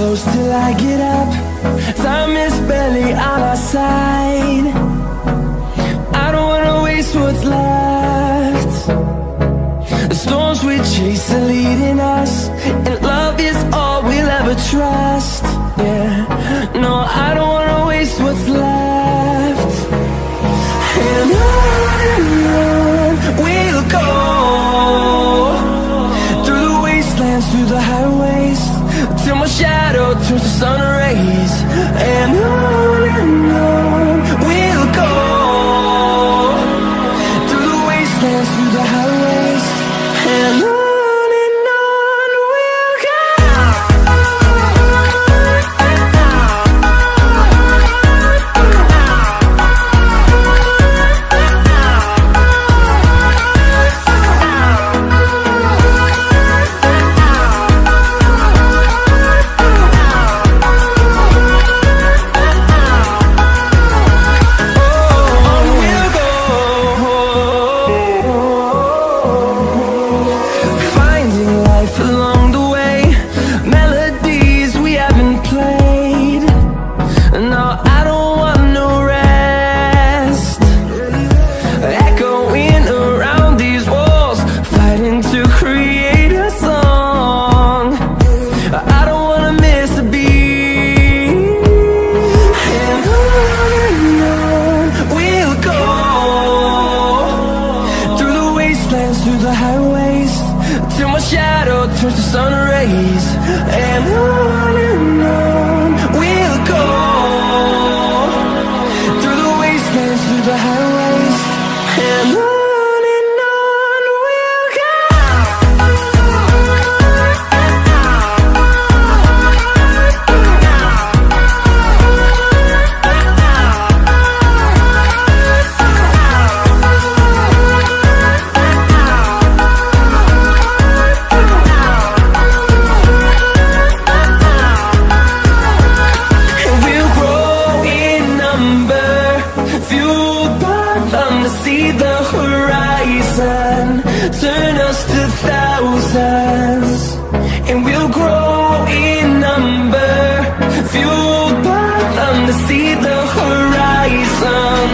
close till I get up. Time is barely on our side. I don't wanna waste what's left. The storms we chase are leading us, and love is all we'll ever trust. Yeah, no, I don't wanna waste what's left. And on we'll go, through the wastelands, through the highways, till my shadow turns to sun rays. And on we'll go, through the wastelands, through the highways, and on we'll go. Through the highways, till my shadow turns to sun rays. And on we'll go, through the wastelands, through the highways, and on we'll go. See the horizon, turn us to thousands, and we'll grow in number, fueled by them to see the horizon,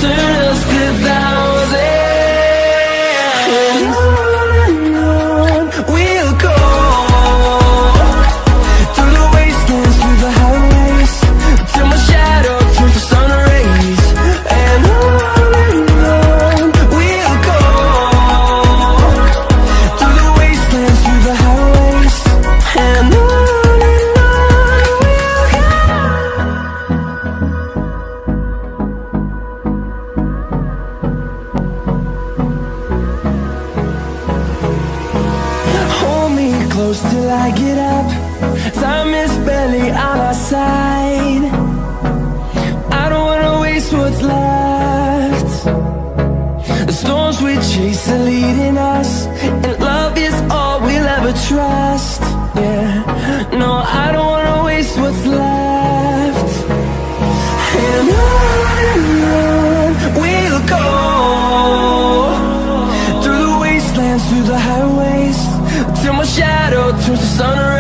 turn us to thousands. And on we'll go, through the wastelands, through the highways, till my shadow turns to sun rays. And on close till I get up. Time is barely on our side. I don't wanna waste what's left. The storms we chase are leading us, and love is all we'll ever trust. Yeah, no, I don't wanna waste what's left. And on we'll go, through the wastelands, through the highways, till my shadow turns to sun rays.